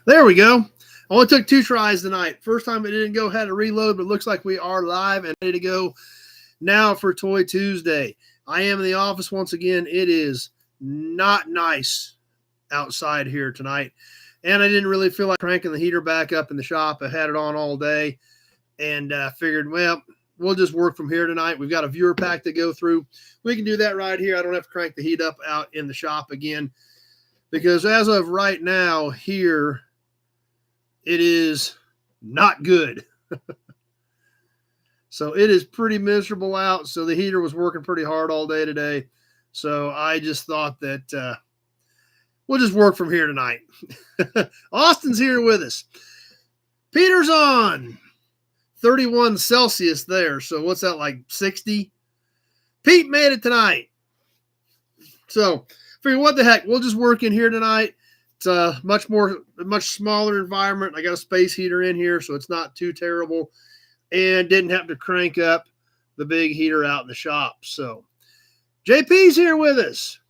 There we go. Only took 2 tries tonight. First time it didn't go, had to reload, but it looks like we are live and ready to go now for Toy Tuesday. I am in the office once again. It is not nice outside here tonight, and I didn't really feel like cranking the heater back up in the shop. I had it on all day and figured, well, we'll just work from here tonight. We've got a viewer pack to go through. We can do that right here. I don't have to crank the heat up out in the shop again because as of right now here, it is not good. So it is pretty miserable out. So the heater was working pretty hard all day today. So I just thought that we'll just work from here tonight. Austin's here with us. Peter's on. 31 Celsius there. So what's that, like 60? Pete made it tonight. So figure what the heck. We'll just work in here tonight. It's a much smaller environment. I got a space heater in here, so it's not too terrible. And didn't have to crank up the big heater out in the shop. So JP's here with us.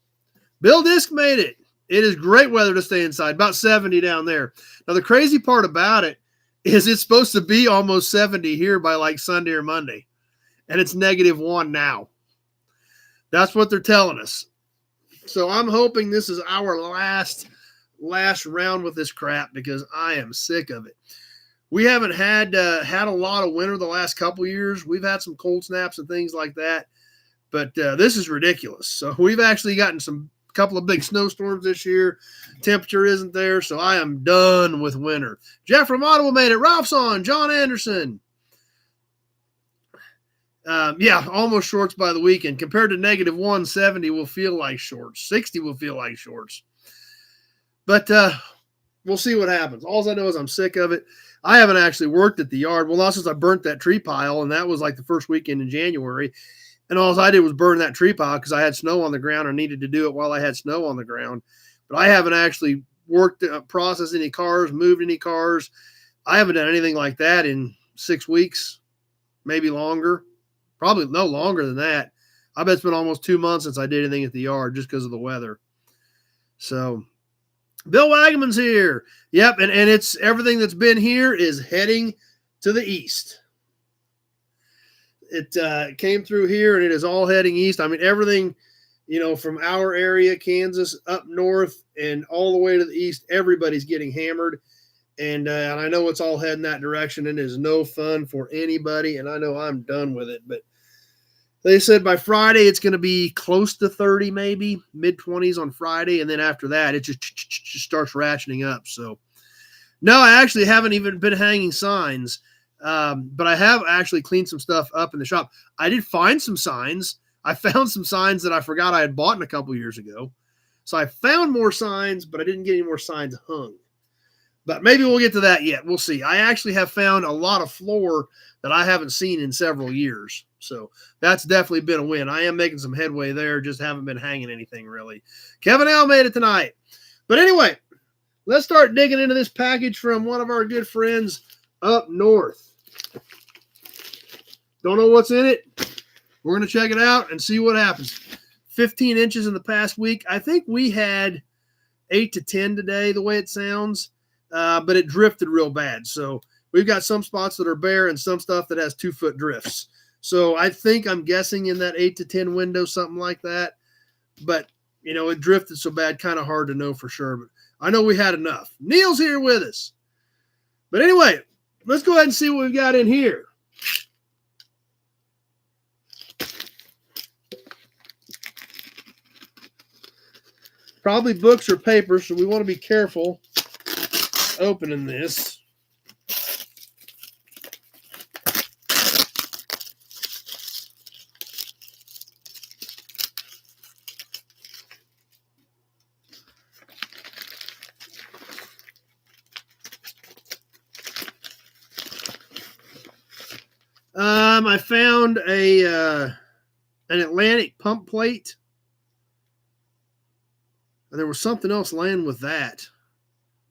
Bill Disc made it. It is great weather to stay inside, about 70 down there. Now, the crazy part about it is it's supposed to be almost 70 here by like Sunday or Monday. And it's -1 now. That's what they're telling us. So I'm hoping this is our last round with this crap because I am sick of it. We haven't had a lot of winter the last couple years. We've had some cold snaps and things like that, but this is ridiculous. So we've actually gotten a couple of big snowstorms this year. Temperature isn't there, so I am done with winter. Jeff from Ottawa made it. Ralph's on. John Anderson. Almost shorts by the weekend. Compared to -170 will feel like shorts. 60 will feel like shorts. But we'll see what happens. All I know is I'm sick of it. I haven't actually worked at the yard. Well, not since I burnt that tree pile, and that was like the first weekend in January. And all I did was burn that tree pile because I had snow on the ground. I needed to do it while I had snow on the ground. But I haven't actually worked, processed any cars, moved any cars. I haven't done anything like that in 6 weeks, maybe longer. Probably no longer than that. I bet it's been almost 2 months since I did anything at the yard just because of the weather. So Bill Wagaman's here. Yep, and it's everything that's been here is heading to the east. It came through here, and it is all heading east. I mean, everything, from our area, Kansas, up north, and all the way to the east, everybody's getting hammered. And I know it's all heading that direction, and it is no fun for anybody, and I know I'm done with it. But they said by Friday it's going to be close to 30, maybe mid-20s on Friday, and then after that it just starts ratcheting up. So, no, I actually haven't even been hanging signs, but I have actually cleaned some stuff up in the shop. I did find some signs. I found some signs that I forgot I had bought a couple years ago. So I found more signs, but I didn't get any more signs hung. But maybe we'll get to that yet. We'll see. I actually have found a lot of floor that I haven't seen in several years. So that's definitely been a win. I am making some headway there. Just haven't been hanging anything really. Kevin L made it tonight. But anyway, let's start digging into this package from one of our good friends up north. Don't know what's in it. We're going to check it out and see what happens. 15 inches in the past week. I think we had 8 to 10 today, the way it sounds. But it drifted real bad. So we've got some spots that are bare and some stuff that has 2-foot drifts. So I'm guessing in that 8 to 10 window, something like that. But, it drifted so bad, kind of hard to know for sure. But I know we had enough. Neil's here with us. But anyway, let's go ahead and see what we've got in here. Probably books or papers, so we want to be careful opening this. I found an Atlantic pump plate. And there was something else laying with that.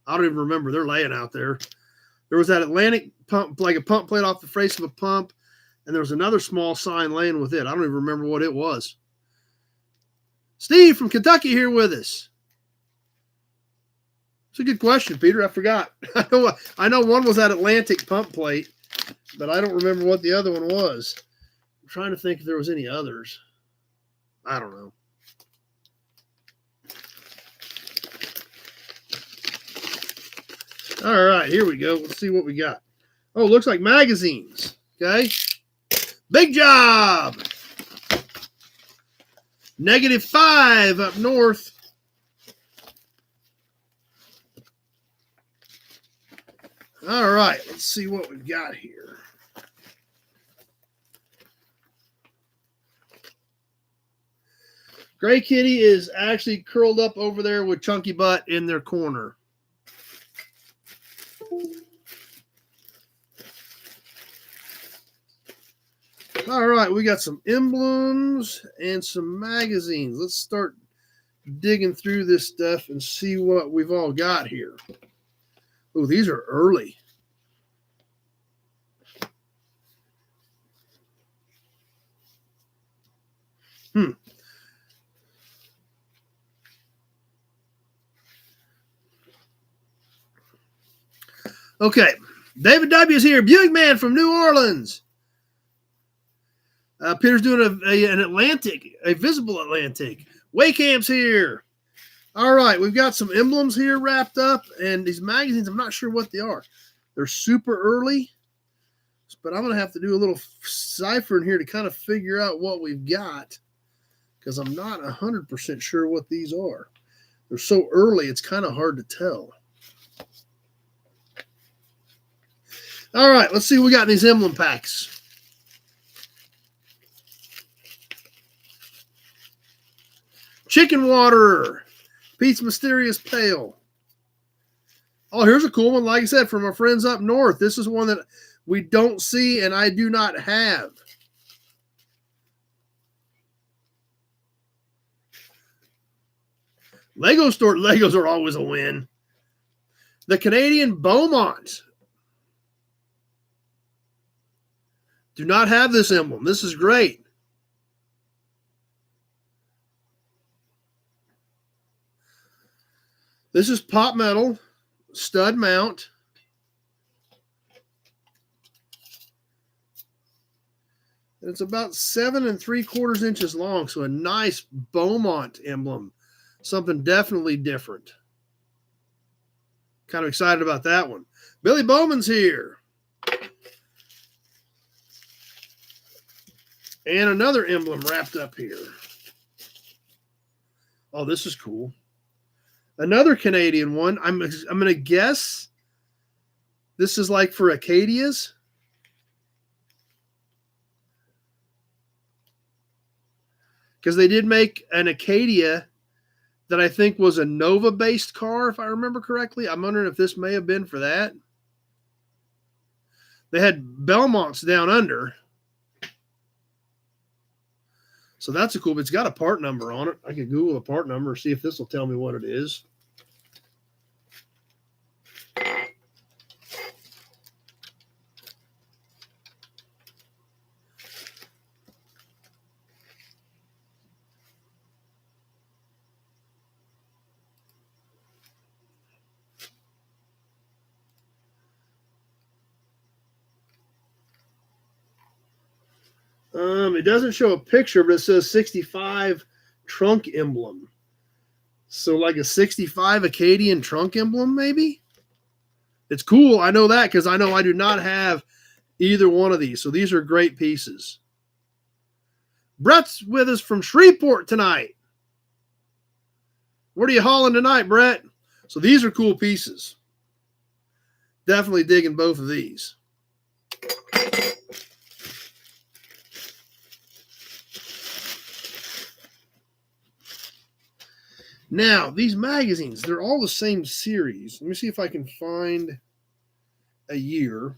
I don't even remember. They're laying out there. There was that Atlantic pump, like a pump plate off the face of a pump, and there was another small sign laying with it. I don't even remember what it was. Steve from Kentucky here with us. It's a good question, Peter. I forgot. I know one was that Atlantic pump plate, but I don't remember what the other one was. I'm trying to think if there was any others. I don't know. All right, here we go. Let's see what we got. Oh, looks like magazines. Okay. Big job. -5 up north. All right, let's see what we've got here. Gray Kitty is actually curled up over there with Chunky Butt in their corner. All right, we got some emblems and some magazines. Let's start digging through this stuff and see what we've all got here. Oh, these are early. Okay, David W. is here. Buick Man from New Orleans. Peter's doing an Atlantic, a visible Atlantic. Waycamp's here. All right, we've got some emblems here wrapped up, and these magazines, I'm not sure what they are. They're super early, but I'm going to have to do a little ciphering here to kind of figure out what we've got, because I'm not 100% sure what these are. They're so early, it's kind of hard to tell. All right, let's see what we got in these emblem packs. Chicken Water, Pete's Mysterious Pail. Oh, here's a cool one. Like I said, from our friends up north. This is one that we don't see and I do not have. Lego store Legos are always a win. The Canadian Beaumont. Do not have this emblem. This is great. This is Pop Metal, stud mount. And it's about 7 3/4 inches long, so a nice Beaumont emblem. Something definitely different. Kind of excited about that one. Billy Bowman's here. And another emblem wrapped up here. Oh, this is cool. Another Canadian one. I'm going to guess this is like for Acadias. Because they did make an Acadia that I think was a Nova-based car, if I remember correctly. I'm wondering if this may have been for that. They had Belmonts down under. So that's a cool, but it's got a part number on it. I could Google the part number and see if this will tell me what it is. It doesn't show a picture, but it says 65 trunk emblem. So like a 65 Acadian trunk emblem, maybe? It's cool. I know that because I know I do not have either one of these. So these are great pieces. Brett's with us from Shreveport tonight. What are you hauling tonight, Brett? So these are cool pieces. Definitely digging both of these. Now, these magazines, they're all the same series. Let me see if I can find a year.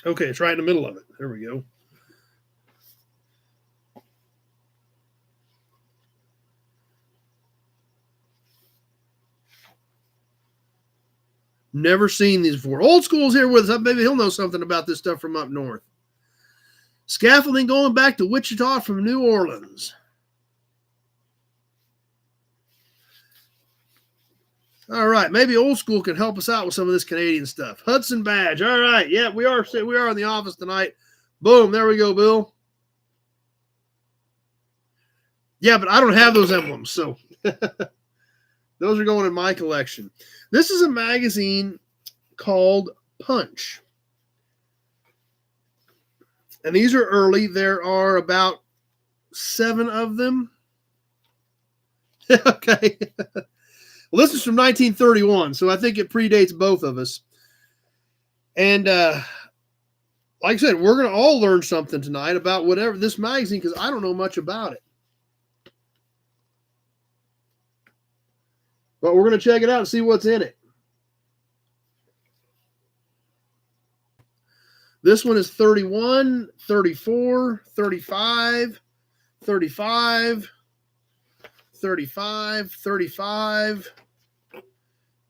Okay, it's right in the middle of it. There we go. Never seen these before. Old School's here with us. Maybe he'll know something about this stuff from up north. Scaffolding going back to Wichita from New Orleans. All right, maybe old school can help us out with some of this Canadian stuff. Hudson Badge. All right, yeah, we are in the office tonight. Boom, there we go, Bill. Yeah, but I don't have those emblems, so those are going in my collection. This is a magazine called Punch. And these are early. There are about 7 of them. Okay. Well, this is from 1931, so I think it predates both of us. And like I said, we're going to all learn something tonight about whatever this magazine, because I don't know much about it. But we're going to check it out and see what's in it. This one is 31, 34, 35, 35, 35, 35,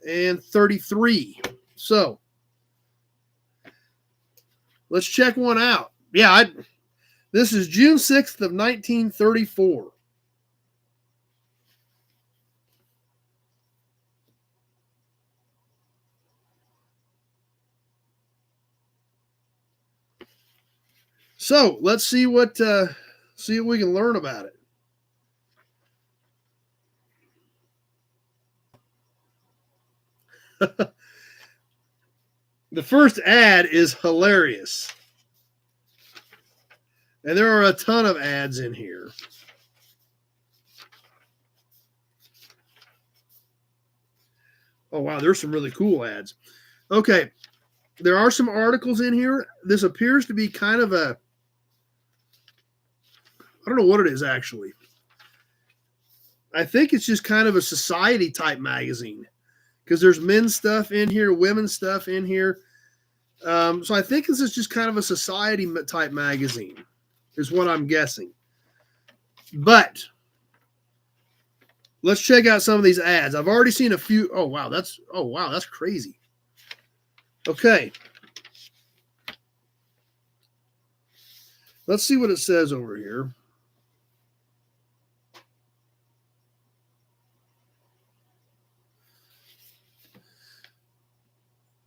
and 33. So let's check one out. Yeah, this is June 6th of 1934. So let's see what we can learn about it. The first ad is hilarious. And there are a ton of ads in here. Oh, wow, there's some really cool ads. Okay, there are some articles in here. This appears to be kind of a, I don't know what it is actually. I think it's just kind of a society type magazine, because there's men's stuff in here, women's stuff in here. So I think this is just kind of a society type magazine, is what I'm guessing. But let's check out some of these ads. I've already seen a few. Oh wow, that's crazy. Okay. Let's see what it says over here.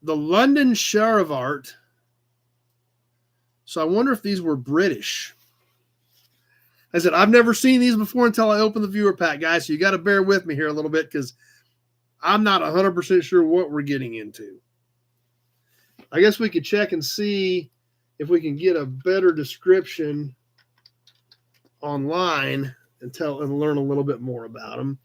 The London Charivari. So I wonder if these were British. I said, I've never seen these before until I opened the viewer pack, guys. So you got to bear with me here a little bit, because I'm not 100% sure what we're getting into. I guess we could check and see if we can get a better description online and learn a little bit more about them.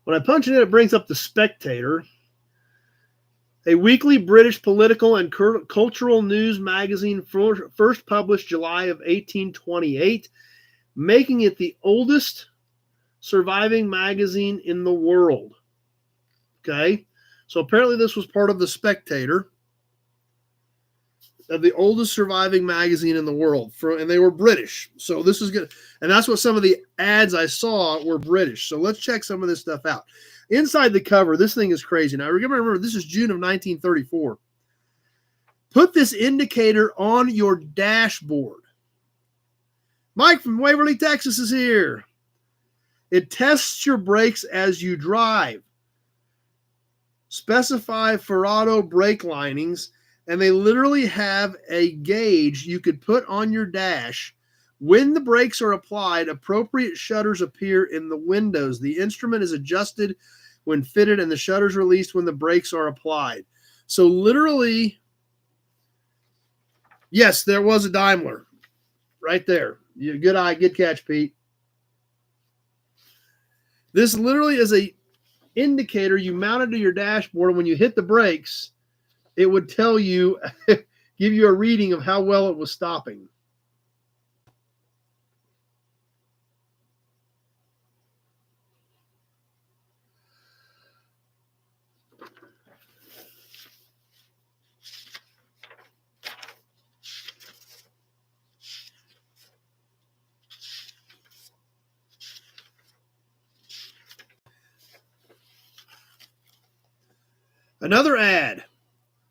When I punch it in, it brings up The Spectator, a weekly British political and cultural news magazine first published July of 1828, making it the oldest surviving magazine in the world. Okay, so apparently this was part of The Spectator, of the oldest surviving magazine in the world, and they were British. So this is good, and that's what some of the ads I saw were British. So let's check some of this stuff out. Inside the cover, this thing is crazy. Now remember, this is June of 1934. Put this indicator on your dashboard. Mike from Waverly, Texas is here. It tests your brakes as you drive. Specify Ferrado brake linings. And they literally have a gauge you could put on your dash. When the brakes are applied, appropriate shutters appear in the windows. The instrument is adjusted when fitted, and the shutters released when the brakes are applied. So literally, yes, there was a Daimler right there. Good eye, good catch, Pete. This literally is a indicator you mounted to your dashboard, and when you hit the brakes, it would tell you, give you a reading of how well it was stopping. Another ad.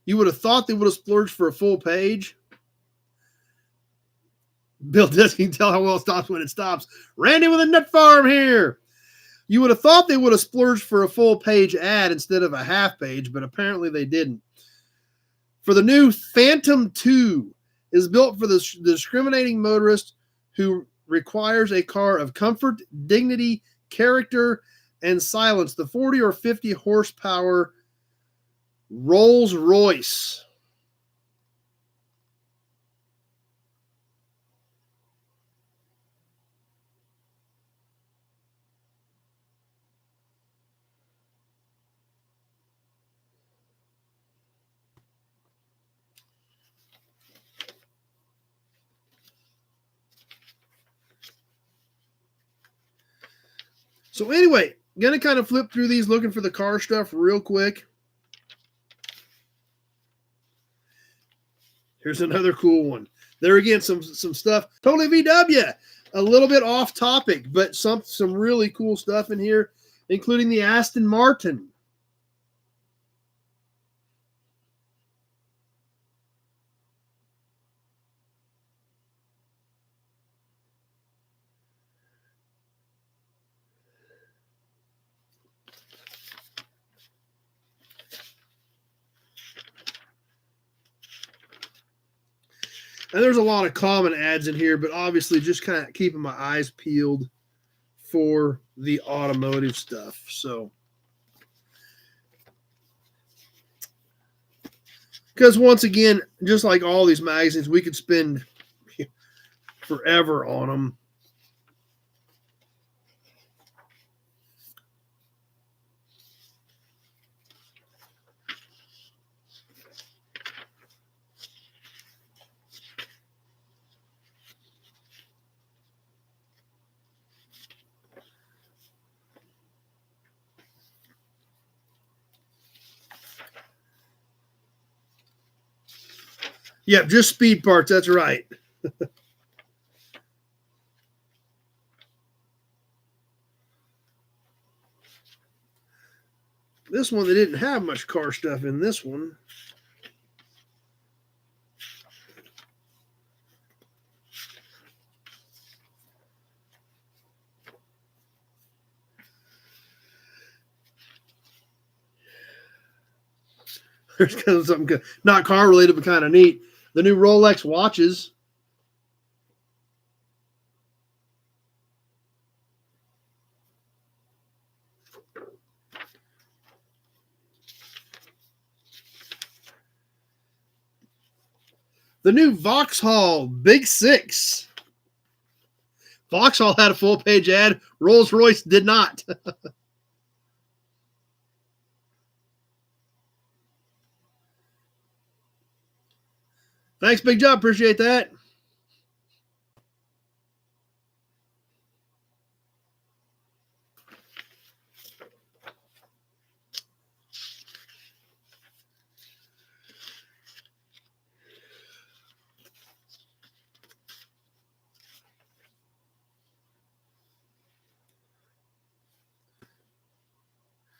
You would have thought they would have splurged for a full page. Bill Disc can tell how well it stops when it stops. Randy with a nut farm here. You would have thought they would have splurged for a full page ad instead of a half page, but apparently they didn't. For the new Phantom 2 is built for the discriminating motorist who requires a car of comfort, dignity, character, and silence. The 40 or 50 horsepower Rolls Royce. So anyway, gonna kind of flip through these looking for the car stuff real quick. Here's another cool one. There again, some stuff. Totally VW. A little bit off topic, but some really cool stuff in here, including the Aston Martin. And there's a lot of common ads in here, but obviously just kind of keeping my eyes peeled for the automotive stuff. So, because once again, just like all these magazines, we could spend forever on them. Yep, just speed parts. That's right. This one, they didn't have much car stuff in this one. There's kind of something not car related, but kind of neat. The new Rolex watches. The new Vauxhall Big Six. Vauxhall had a full page ad. Rolls-Royce did not. Thanks, big job. Appreciate that.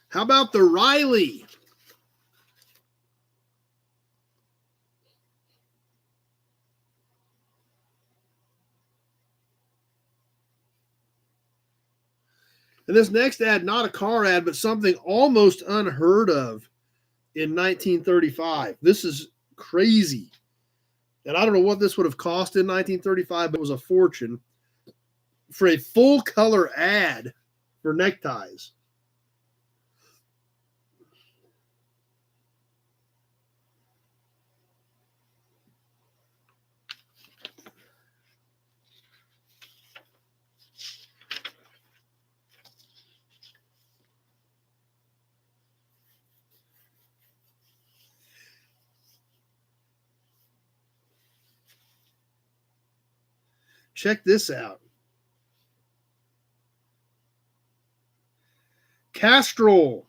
How about the Riley? And this next ad, not a car ad, but something almost unheard of in 1935. This is crazy. And I don't know what this would have cost in 1935, but it was a fortune for a full color ad for neckties. Check this out. Castrol,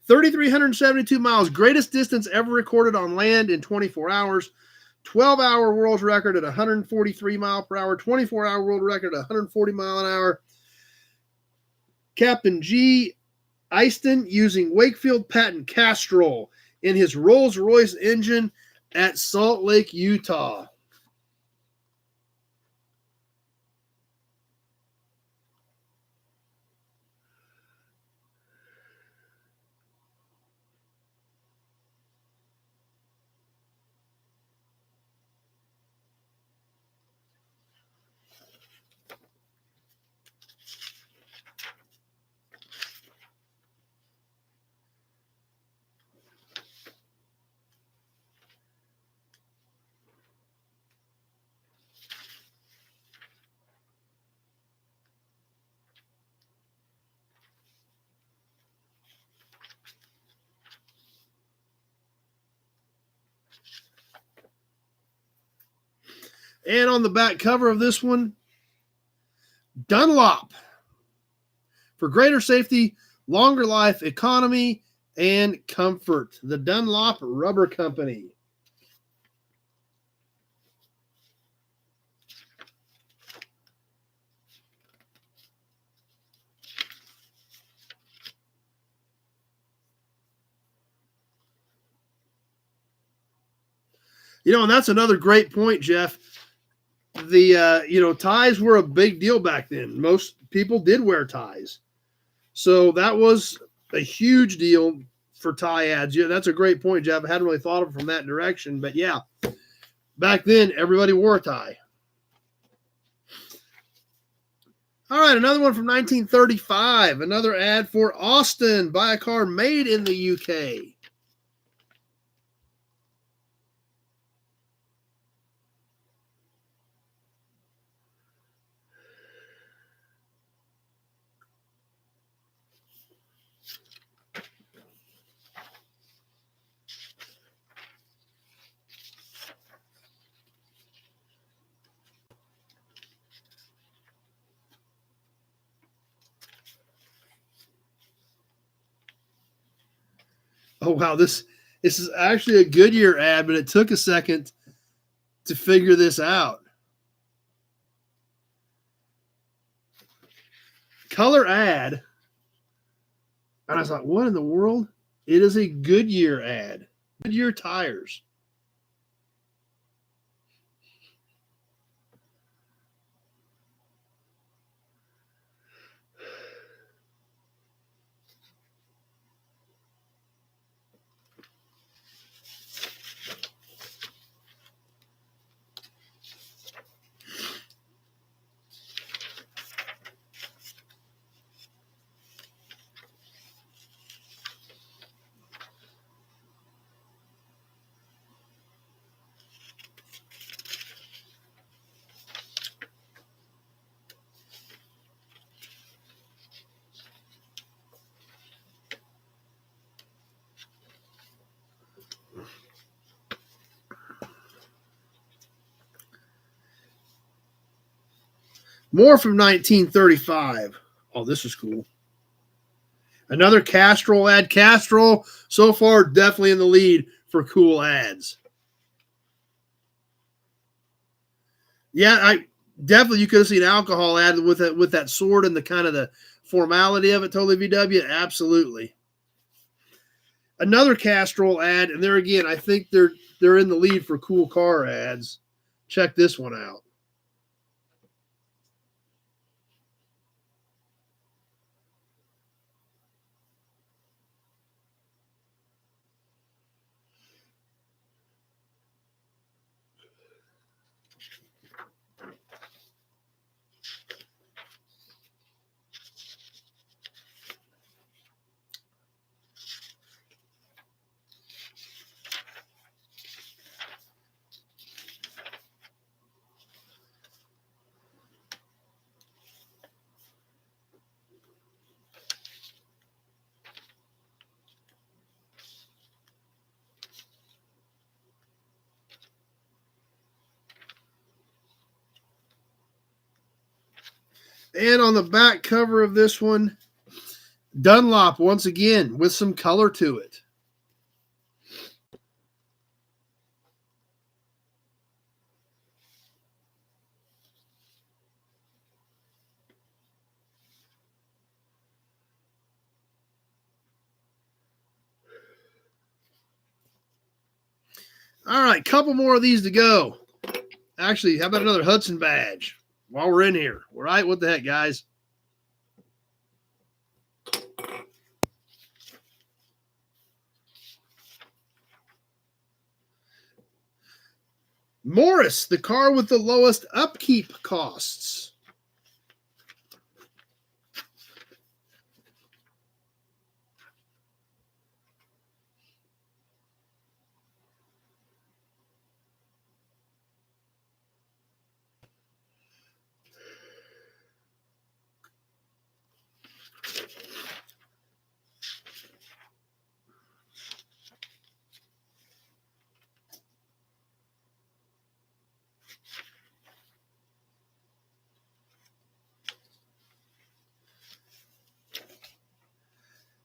3,372 miles, greatest distance ever recorded on land in 24 hours. 12-hour world record at 143 mile per hour, 24-hour world record at 140 mile an hour. Captain G Easton using Wakefield patent Castrol in his Rolls-Royce engine at Salt Lake, Utah. And on the back cover of this one, Dunlop for greater safety, longer life, economy, and comfort. The Dunlop Rubber Company. And that's another great point, Jeff. The ties were a big deal back then. Most people did wear ties. So that was a huge deal for tie ads. Yeah, that's a great point, Jeff. I hadn't really thought of it from that direction, but yeah, back then everybody wore a tie. All right, another one from 1935. Another ad for Austin. Buy a car made in the UK. Oh, wow. This is actually a Goodyear ad, but it took a second to figure this out. Color ad. And I was like, what in the world? It is a Goodyear ad. Goodyear tires. More from 1935. Oh, this is cool. Another Castrol ad. Castrol, so far, definitely in the lead for cool ads. Yeah, I definitely, you could have seen alcohol ad with that sword and the kind of the formality of it. Totally VW. Absolutely. Another Castrol ad, and there again, I think they're in the lead for cool car ads. Check this one out. And on the back cover of this one, Dunlop once again with some color to it. All right, couple more of these to go. Actually, how about another Hudson badge while we're in here? All right, what the heck, guys? Morris, the car with the lowest upkeep costs.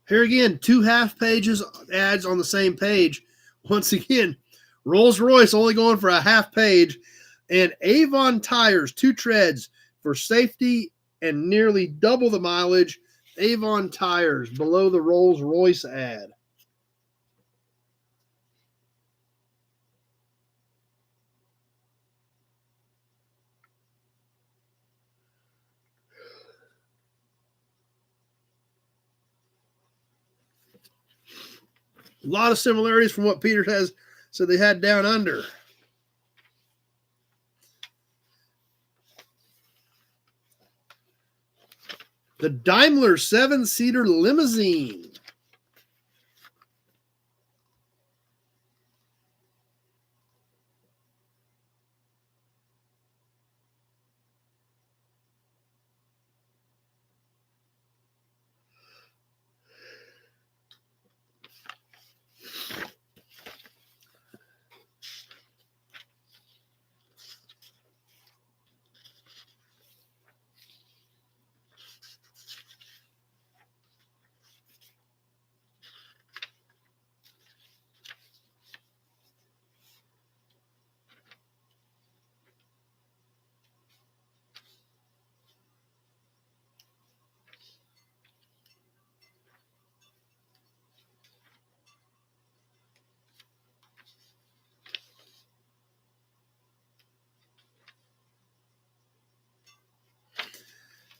Here again, 2 half pages ads on the same page. Once again, Rolls-Royce only going for a half page, and Avon tires, 2 treads for safety and nearly double the mileage. Avon tires below the Rolls-Royce ad. A lot of similarities from what Peter has said they had down under. The Daimler 7-seater limousine.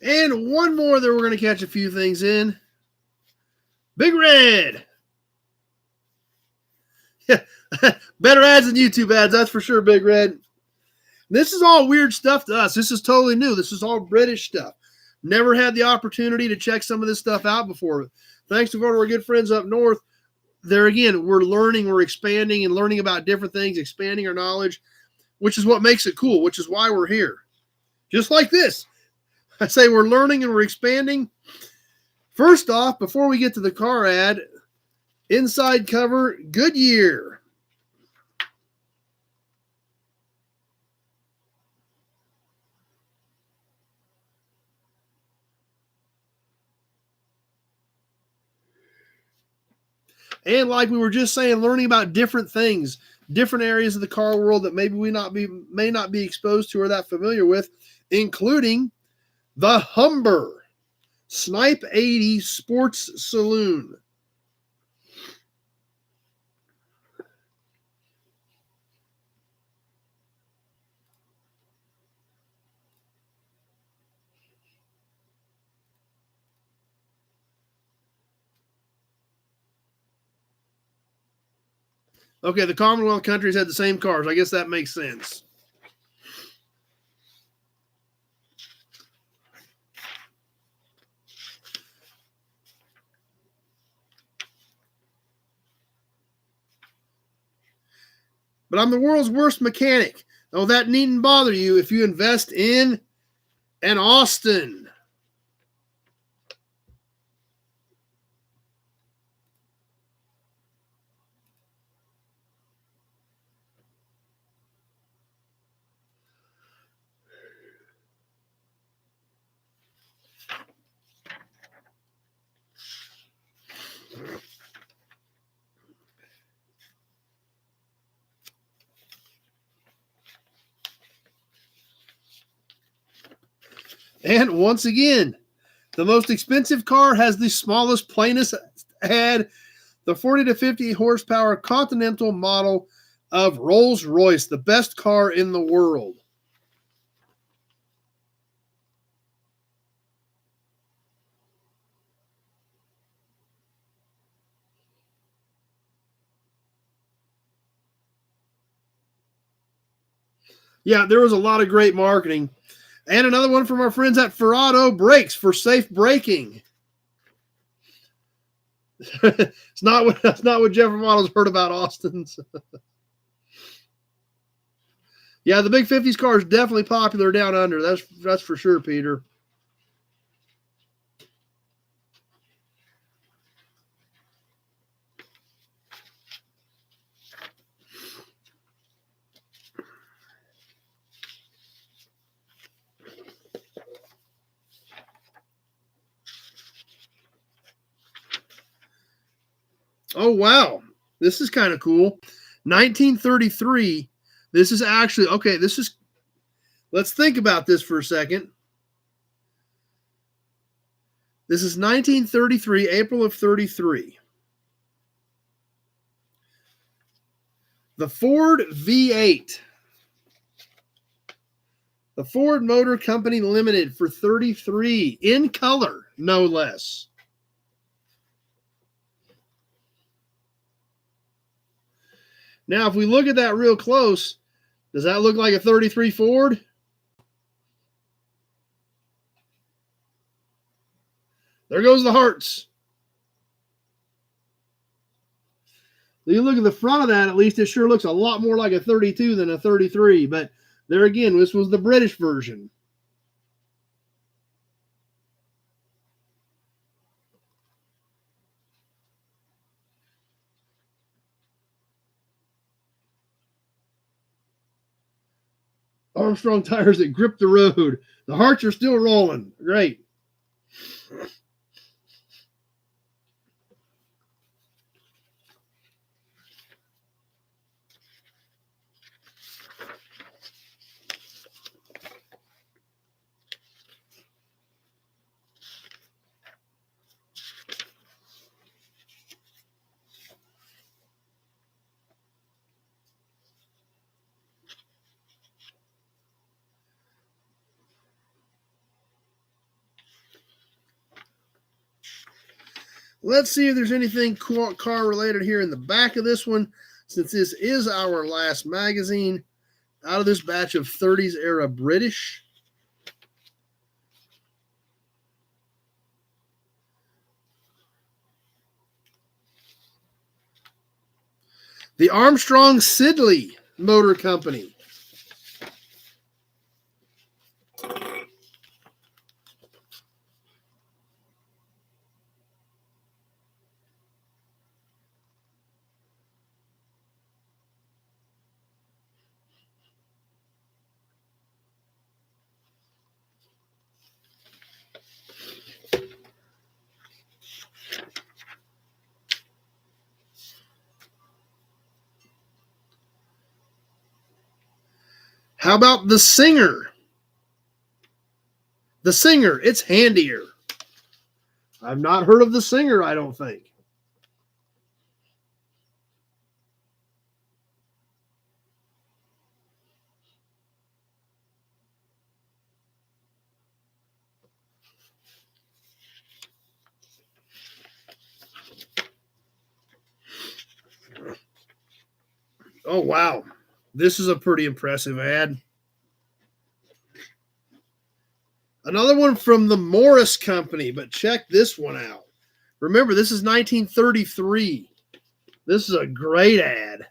And one more that we're going to catch a few things in. Big Red. Yeah, better ads than YouTube ads, that's for sure, Big Red. This is all weird stuff to us. This is totally new. This is all British stuff. Never had the opportunity to check some of this stuff out before. Thanks to one of our good friends up north. There again, we're learning, we're expanding and learning about different things, expanding our knowledge, which is what makes it cool, which is why we're here. Just like this. I say we're learning and we're expanding. First off, before we get to the car ad, inside cover, Goodyear. And like we were just saying, learning about different things, different areas of the car world that maybe may not be exposed to or that familiar with, including the Humber Snipe 80 Sports Saloon. Okay, the Commonwealth countries had the same cars. I guess that makes sense. But I'm the world's worst mechanic. Oh, that needn't bother you if you invest in an Austin. And once again, the most expensive car has the smallest, plainest head, the 40 to 50 horsepower Continental model of Rolls-Royce, the best car in the world. Yeah, there was a lot of great marketing. And another one from our friends at Ferrado Brakes for safe braking. That's not what Jeff Model's heard about Austin's. Yeah, the big 50s car is definitely popular down under. That's for sure, Peter. Oh, wow. This is kind of cool. 1933. This is actually, okay, let's think about this for a second. This is 1933, April of 33. The Ford V8. The Ford Motor Company Limited for 33 in color, no less. Now, if we look at that real close, does that look like a 33 Ford? There goes the hearts. You look at the front of that, at least it sure looks a lot more like a 32 than a 33. But there again, this was the British version. Armstrong tires that grip the road. The hearts are still rolling. Great. Let's see if there's anything car related here in the back of this one, since this is our last magazine out of this batch of 30s era British. The Armstrong Siddeley Motor Company. How about the Singer? The Singer, it's handier. I've not heard of the Singer, I don't think. Oh, wow. This is a pretty impressive ad. Another one from the Morris Company, but check this one out. Remember, this is 1933. This is a great ad.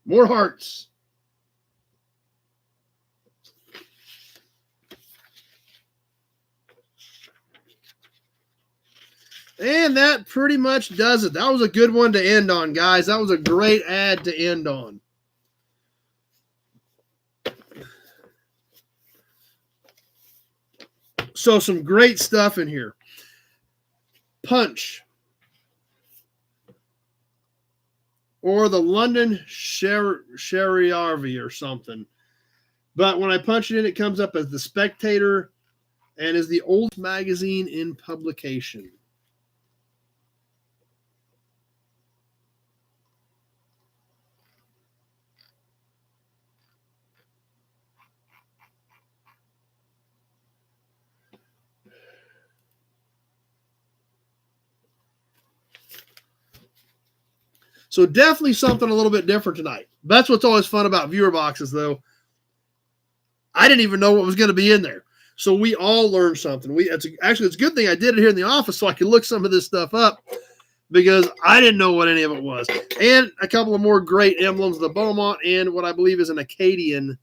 More hearts. And that pretty much does it. That was a good one to end on, guys. That was a great ad to end on. So some great stuff in here. Punch. Or the London Sherry or something. But when I punch it in, it comes up as The Spectator and is the oldest magazine in publication. So definitely something a little bit different tonight. That's what's always fun about viewer boxes, though. I didn't even know what was going to be in there. So we all learned something. It's a good thing I did it here in the office so I could look some of this stuff up because I didn't know what any of it was. And a couple of more great emblems, the Beaumont and what I believe is an Acadian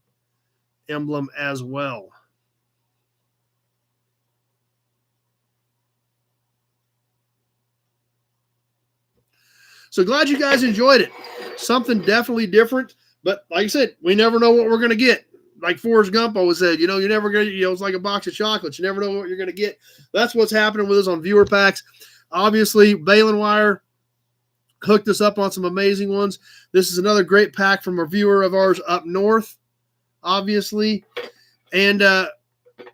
emblem as well. So glad you guys enjoyed it. Something definitely different. But like I said, we never know what we're going to get. Like Forrest Gump always said, you're never going to, it's like a box of chocolates. You never know what you're going to get. That's what's happening with us on viewer packs. Obviously, Balin Wire hooked us up on some amazing ones. This is another great pack from a viewer of ours up north, obviously. And,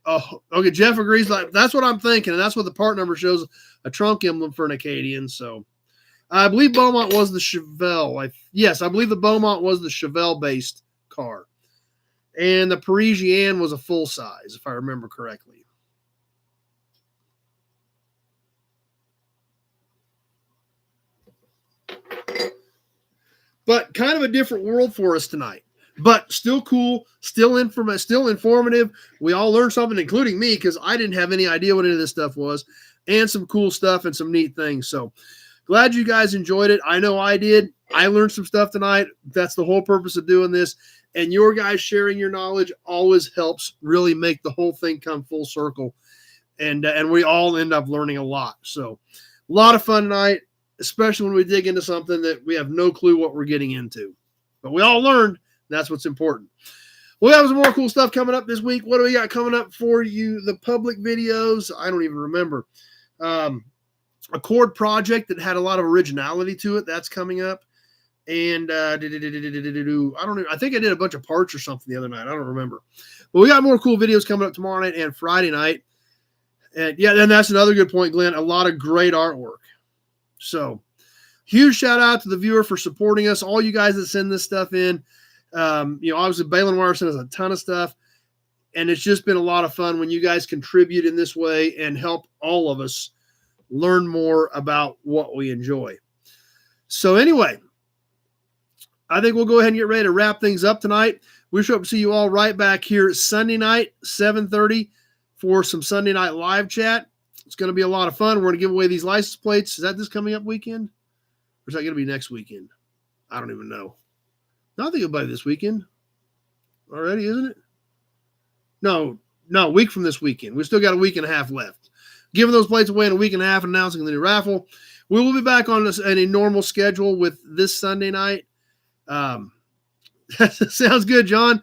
okay, Jeff agrees. That's what I'm thinking. And that's what the part number shows, a trunk emblem for an Acadian. So I believe Beaumont was the Chevelle. Yes, I believe the Beaumont was the Chevelle-based car. And the Parisienne was a full size, if I remember correctly. But kind of a different world for us tonight. But still cool, still informative. We all learned something, including me, because I didn't have any idea what any of this stuff was. And some cool stuff and some neat things. So glad you guys enjoyed it. I know I did. I learned some stuff tonight. That's the whole purpose of doing this. And your guys sharing your knowledge always helps really make the whole thing come full circle. And we all end up learning a lot. So a lot of fun tonight, especially when we dig into something that we have no clue what we're getting into. But we all learned. That's what's important. Well, we have some more cool stuff coming up this week. What do we got coming up for you? The public videos. I don't even remember. A chord project that had a lot of originality to it. That's coming up. And I don't know. I think I did a bunch of parts or something the other night. I don't remember. But we got more cool videos coming up tomorrow night and Friday night. And yeah, then that's another good point, Glenn. A lot of great artwork. So huge shout out to the viewer for supporting us. All you guys that send this stuff in. Obviously Balin Wire sent us a ton of stuff. And it's just been a lot of fun when you guys contribute in this way and help all of us learn more about what we enjoy. So anyway, I think we'll go ahead and get ready to wrap things up tonight. We should hope to see you all right back here Sunday night, 7:30 for some Sunday night live chat. It's going to be a lot of fun. We're going to give away these license plates. Is that this coming up weekend? Or is that going to be next weekend? I don't even know. No, I think it'll be this weekend already, isn't it? No, week from this weekend. We've still got a week and a half left. Giving those plates away in a week and a half and announcing the new raffle. We will be back on a normal schedule with this Sunday night. Sounds good, John.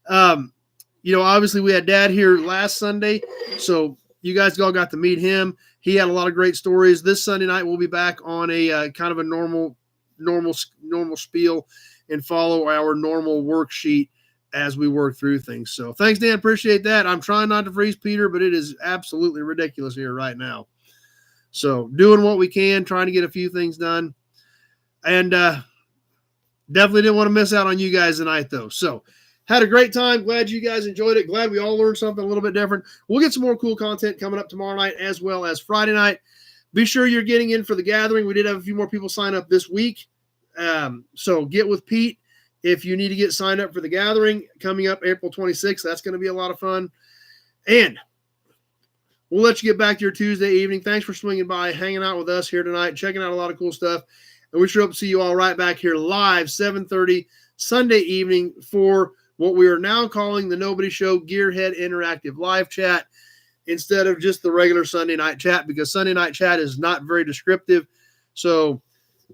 Obviously we had Dad here last Sunday, so you guys all got to meet him. He had a lot of great stories. This Sunday night we'll be back on a kind of a normal spiel and follow our normal worksheet as we work through things. So thanks, Dan. Appreciate that. I'm trying not to freeze Peter, but it is absolutely ridiculous here right now. So doing what we can, trying to get a few things done. And definitely didn't want to miss out on you guys tonight, though. So had a great time. Glad you guys enjoyed it. Glad we all learned something a little bit different. We'll get some more cool content coming up tomorrow night as well as Friday night. Be sure you're getting in for the gathering. We did have a few more people sign up this week. So get with Pete if you need to get signed up for the gathering coming up April 26th. That's going to be a lot of fun. And we'll let you get back to your Tuesday evening. Thanks for swinging by, hanging out with us here tonight, checking out a lot of cool stuff. And we sure hope to see you all right back here live 7:30 Sunday evening for what we are now calling the Nobody Show Gearhead Interactive Live Chat instead of just the regular Sunday night chat, because Sunday night chat is not very descriptive. So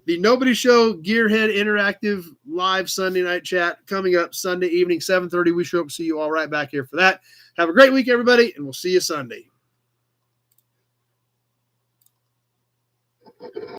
the Nobody Show Gearhead Interactive Live Sunday night chat coming up Sunday evening, 7:30. We sure hope to see you all right back here for that. Have a great week, everybody, and we'll see you Sunday.